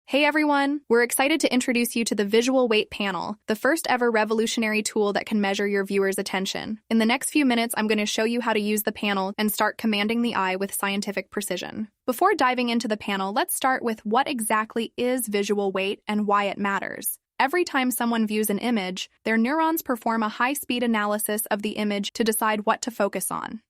Hey everyone! We're excited to introduce you to the Visual Weight Panel, the first ever revolutionary tool that can measure your viewers' attention. In the next few minutes, I'm going to show you how to use the panel and start commanding the eye with scientific precision. Before diving into the panel, let's start with what exactly is visual weight and why it matters. Every time someone views an image, their neurons perform a high-speed analysis of the image to decide what to focus on.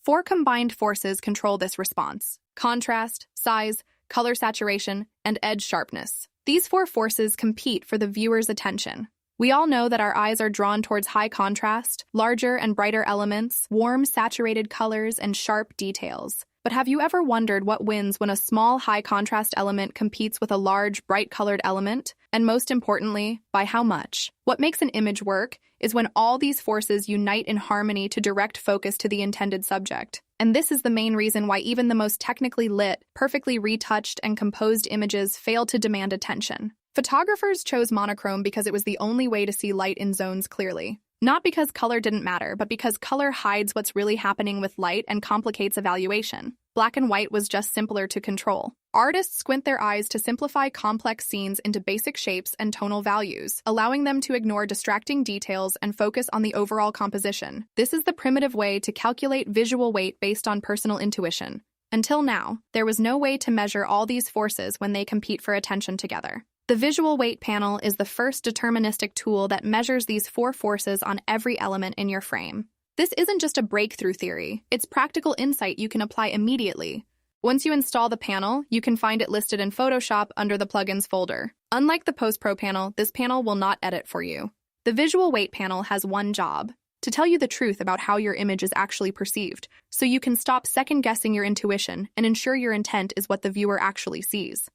Four combined forces control this response: contrast, size, color saturation, and edge sharpness. These four forces compete for the viewer's attention. We all know that our eyes are drawn towards high contrast, larger and brighter elements, warm, saturated colors, and sharp details. But have you ever wondered what wins when a small, high-contrast element competes with a large, bright-colored element? And most importantly, by how much? What makes an image work is when all these forces unite in harmony to direct focus to the intended subject. And this is the main reason why even the most technically lit, perfectly retouched, and composed images fail to demand attention. Photographers chose monochrome because it was the only way to see light in zones clearly. Not because color didn't matter, but because color hides what's really happening with light and complicates evaluation. Black and white was just simpler to control. Artists squint their eyes to simplify complex scenes into basic shapes and tonal values, allowing them to ignore distracting details and focus on the overall composition. This is the primitive way to calculate visual weight based on personal intuition. Until now, there was no way to measure all these forces when they compete for attention together. The Visual Weight Panel is the first deterministic tool that measures these four forces on every element in your frame. This isn't just a breakthrough theory, it's practical insight you can apply immediately. Once you install the panel, you can find it listed in Photoshop under the Plugins folder. Unlike the Post Pro panel, this panel will not edit for you. The Visual Weight Panel has one job: to tell you the truth about how your image is actually perceived, so you can stop second-guessing your intuition and ensure your intent is what the viewer actually sees.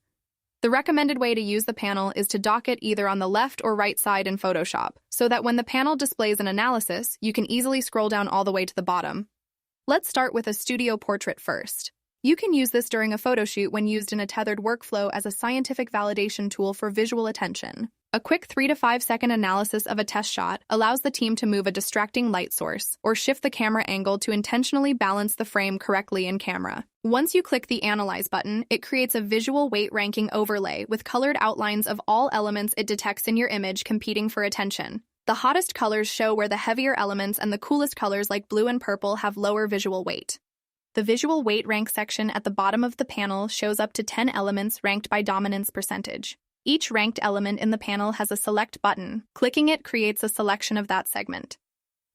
The recommended way to use the panel is to dock it either on the left or right side in Photoshop, so that when the panel displays an analysis, you can easily scroll down all the way to the bottom. Let's start with a studio portrait first. You can use this during a photo shoot when used in a tethered workflow as a scientific validation tool for visual attention. A quick 3 to 5 second analysis of a test shot allows the team to move a distracting light source or shift the camera angle to intentionally balance the frame correctly in camera. Once you click the Analyze button, it creates a visual weight ranking overlay with colored outlines of all elements it detects in your image competing for attention. The hottest colors show where the heavier elements and the coolest colors like blue and purple have lower visual weight. The visual weight rank section at the bottom of the panel shows up to 10 elements ranked by dominance percentage. Each ranked element in the panel has a select button. Clicking it creates a selection of that segment.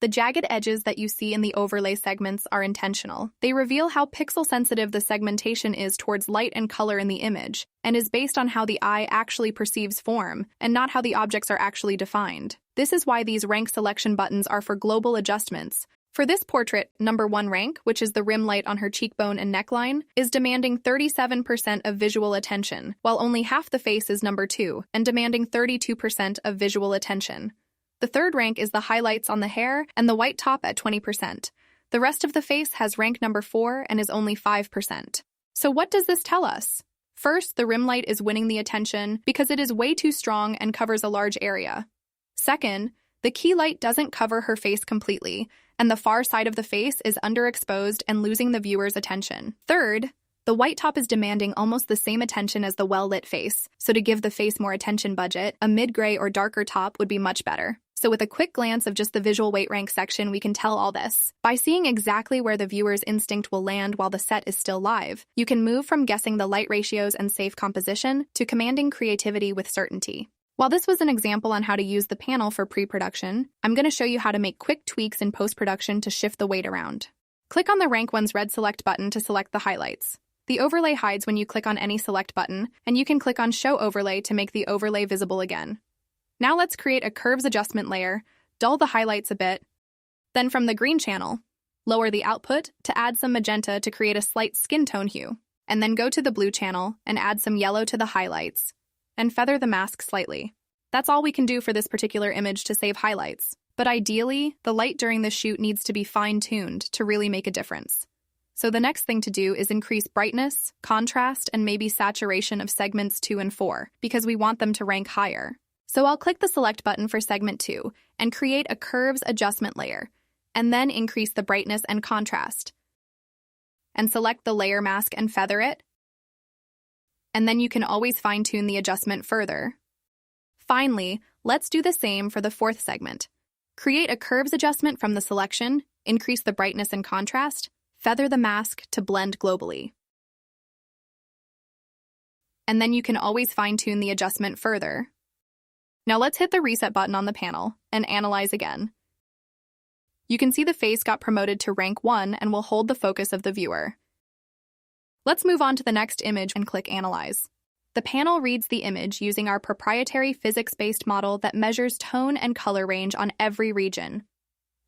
The jagged edges that you see in the overlay segments are intentional. They reveal how pixel-sensitive the segmentation is towards light and color in the image, and is based on how the eye actually perceives form, and not how the objects are actually defined. This is why these rank selection buttons are for global adjustments. For this portrait, number 1 rank, which is the rim light on her cheekbone and neckline, is demanding 37% of visual attention, while only half the face is number 2, and demanding 32% of visual attention. The 3rd rank is the highlights on the hair and the white top at 20%. The rest of the face has rank number 4 and is only 5%. So what does this tell us? First, the rim light is winning the attention because it is way too strong and covers a large area. Second, the key light doesn't cover her face completely, and the far side of the face is underexposed and losing the viewer's attention. Third, the white top is demanding almost the same attention as the well-lit face, so to give the face more attention budget, a mid-gray or darker top would be much better. So with a quick glance of just the visual weight rank section, we can tell all this. By seeing exactly where the viewer's instinct will land while the set is still live, you can move from guessing the light ratios and safe composition to commanding creativity with certainty. While this was an example on how to use the panel for pre-production, I'm going to show you how to make quick tweaks in post-production to shift the weight around. Click on the Rank 1's red select button to select the highlights. The overlay hides when you click on any select button, and you can click on Show Overlay to make the overlay visible again. Now let's create a curves adjustment layer, dull the highlights a bit. Then from the green channel, lower the output to add some magenta to create a slight skin tone hue, and then go to the blue channel and add some yellow to the highlights, and feather the mask slightly. That's all we can do for this particular image to save highlights, but ideally, the light during the shoot needs to be fine-tuned to really make a difference. So the next thing to do is increase brightness, contrast, and maybe saturation of segments 2 and 4, because we want them to rank higher. So I'll click the Select button for segment 2 and create a curves adjustment layer, and then increase the brightness and contrast. And select the layer mask and feather it. and then you can always fine-tune the adjustment further. Finally, let's do the same for the fourth segment. Create a curves adjustment from the selection, increase the brightness and contrast, feather the mask to blend globally. And then you can always fine-tune the adjustment further. Now let's hit the reset button on the panel and analyze again. You can see the face got promoted to rank 1 and will hold the focus of the viewer. Let's move on to the next image and click Analyze. The panel reads the image using our proprietary physics-based model that measures tone and color range on every region.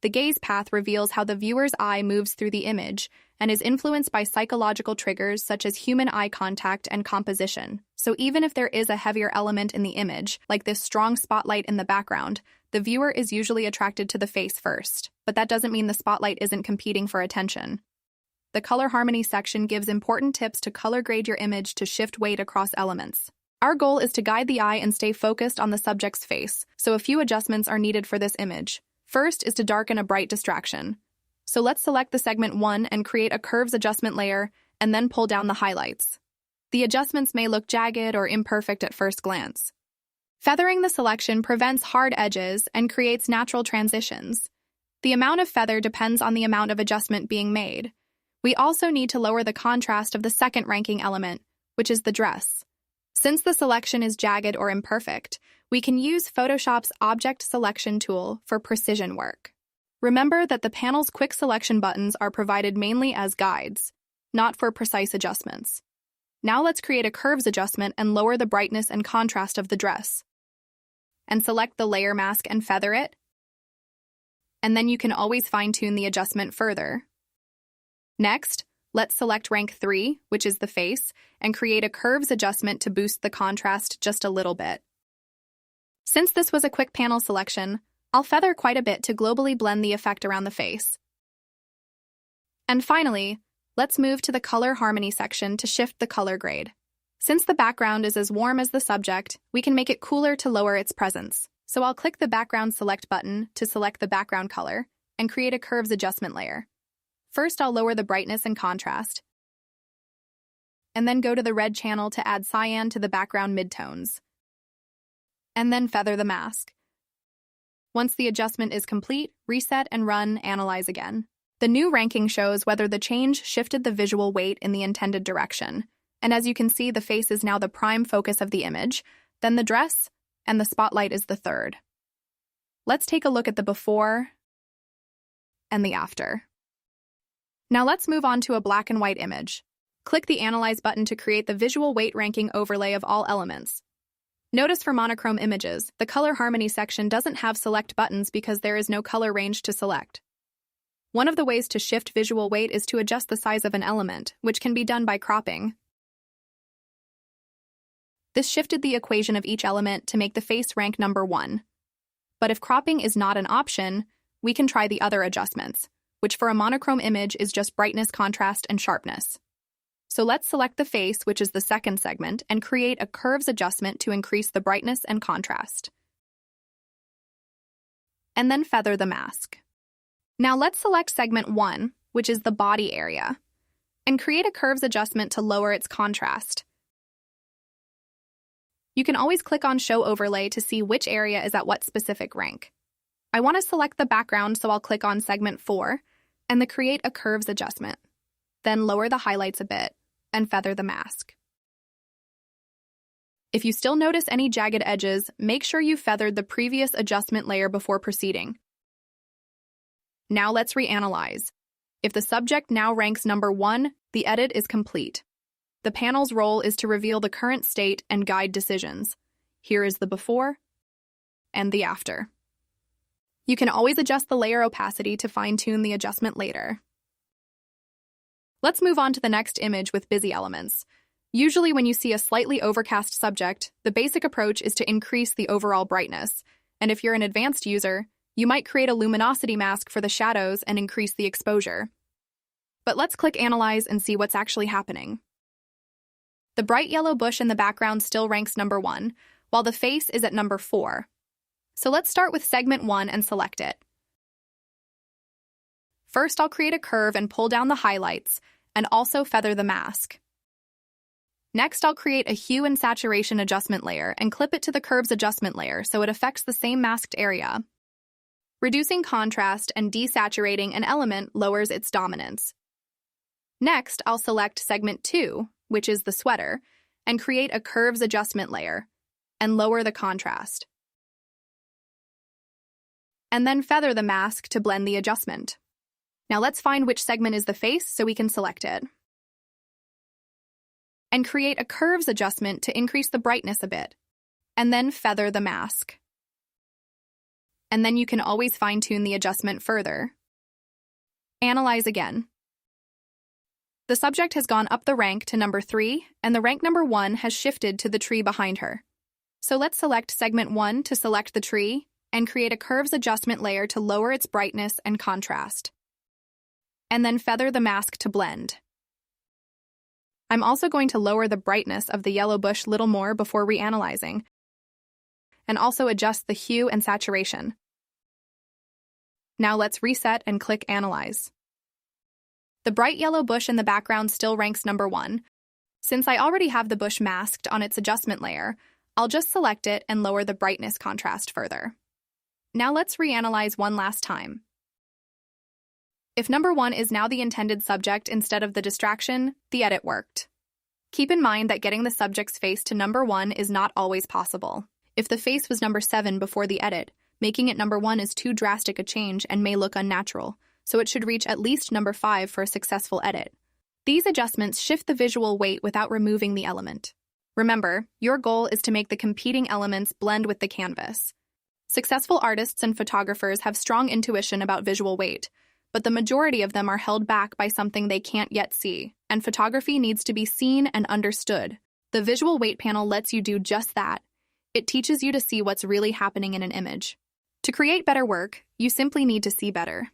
The gaze path reveals how the viewer's eye moves through the image and is influenced by psychological triggers such as human eye contact and composition. So even if there is a heavier element in the image, like this strong spotlight in the background, the viewer is usually attracted to the face first. But that doesn't mean the spotlight isn't competing for attention. The color harmony section gives important tips to color grade your image to shift weight across elements. Our goal is to guide the eye and stay focused on the subject's face, so a few adjustments are needed for this image. First is to darken a bright distraction. So let's select the segment 1 and create a curves adjustment layer, and then pull down the highlights. The adjustments may look jagged or imperfect at first glance. Feathering the selection prevents hard edges and creates natural transitions. The amount of feather depends on the amount of adjustment being made. We also need to lower the contrast of the second ranking element, which is the dress. Since the selection is jagged or imperfect, we can use Photoshop's Object Selection tool for precision work. Remember that the panel's quick selection buttons are provided mainly as guides, not for precise adjustments. Now let's create a curves adjustment and lower the brightness and contrast of the dress. And select the layer mask and feather it. And then you can always fine-tune the adjustment further. Next, let's select rank 3, which is the face, and create a curves adjustment to boost the contrast just a little bit. Since this was a quick panel selection, I'll feather quite a bit to globally blend the effect around the face. And finally, let's move to the color harmony section to shift the color grade. Since the background is as warm as the subject, we can make it cooler to lower its presence. So I'll click the Background Select button to select the background color and create a curves adjustment layer. First, I'll lower the brightness and contrast, and then go to the red channel to add cyan to the background midtones, and then feather the mask. Once the adjustment is complete, reset and run Analyze again. The new ranking shows whether the change shifted the visual weight in the intended direction, and as you can see, the face is now the prime focus of the image, then the dress, and the spotlight is the third. Let's take a look at the before and the after. Now let's move on to a black and white image. Click the Analyze button to create the visual weight ranking overlay of all elements. Notice for monochrome images, the color harmony section doesn't have select buttons because there is no color range to select. One of the ways to shift visual weight is to adjust the size of an element, which can be done by cropping. This shifted the equation of each element to make the face rank number 1. But if cropping is not an option, we can try the other adjustments, which for a monochrome image is just brightness, contrast, and sharpness. So let's select the face, which is the second segment, and create a curves adjustment to increase the brightness and contrast. And then feather the mask. Now let's select segment 1, which is the body area, and create a curves adjustment to lower its contrast. You can always click on Show Overlay to see which area is at what specific rank. I want to select the background, so I'll click on segment 4, and then create a curves adjustment. Then lower the highlights a bit, and feather the mask. If you still notice any jagged edges, make sure you feathered the previous adjustment layer before proceeding. Now let's reanalyze. If the subject now ranks number 1, the edit is complete. The panel's role is to reveal the current state and guide decisions. Here is the before and the after. You can always adjust the layer opacity to fine-tune the adjustment later. Let's move on to the next image with busy elements. Usually when you see a slightly overcast subject, the basic approach is to increase the overall brightness. And if you're an advanced user, you might create a luminosity mask for the shadows and increase the exposure. But let's click Analyze and see what's actually happening. The bright yellow bush in the background still ranks number 1, while the face is at number 4. So let's start with segment 1 and select it. First, I'll create a curve and pull down the highlights, and also feather the mask. Next, I'll create a hue and saturation adjustment layer and clip it to the curves adjustment layer so it affects the same masked area. Reducing contrast and desaturating an element lowers its dominance. Next, I'll select segment 2, which is the sweater, and create a curves adjustment layer and lower the contrast. And then feather the mask to blend the adjustment. Now let's find which segment is the face so we can select it. And create a curves adjustment to increase the brightness a bit. And then feather the mask. And then you can always fine-tune the adjustment further. Analyze again. The subject has gone up the rank to number 3, and the rank number 1 has shifted to the tree behind her. So let's select segment 1 to select the tree, and create a curves adjustment layer to lower its brightness and contrast. And then feather the mask to blend. I'm also going to lower the brightness of the yellow bush a little more before reanalyzing, and also adjust the hue and saturation. Now let's reset and click Analyze. The bright yellow bush in the background still ranks number 1. Since I already have the bush masked on its adjustment layer, I'll just select it and lower the brightness contrast further. Now let's reanalyze one last time. If number 1 is now the intended subject instead of the distraction, the edit worked. Keep in mind that getting the subject's face to number 1 is not always possible. If the face was number 7 before the edit, making it number 1 is too drastic a change and may look unnatural, so it should reach at least number 5 for a successful edit. These adjustments shift the visual weight without removing the element. Remember, your goal is to make the competing elements blend with the canvas. Successful artists and photographers have strong intuition about visual weight, but the majority of them are held back by something they can't yet see, and photography needs to be seen and understood. The visual weight panel lets you do just that. It teaches you to see what's really happening in an image. To create better work, you simply need to see better.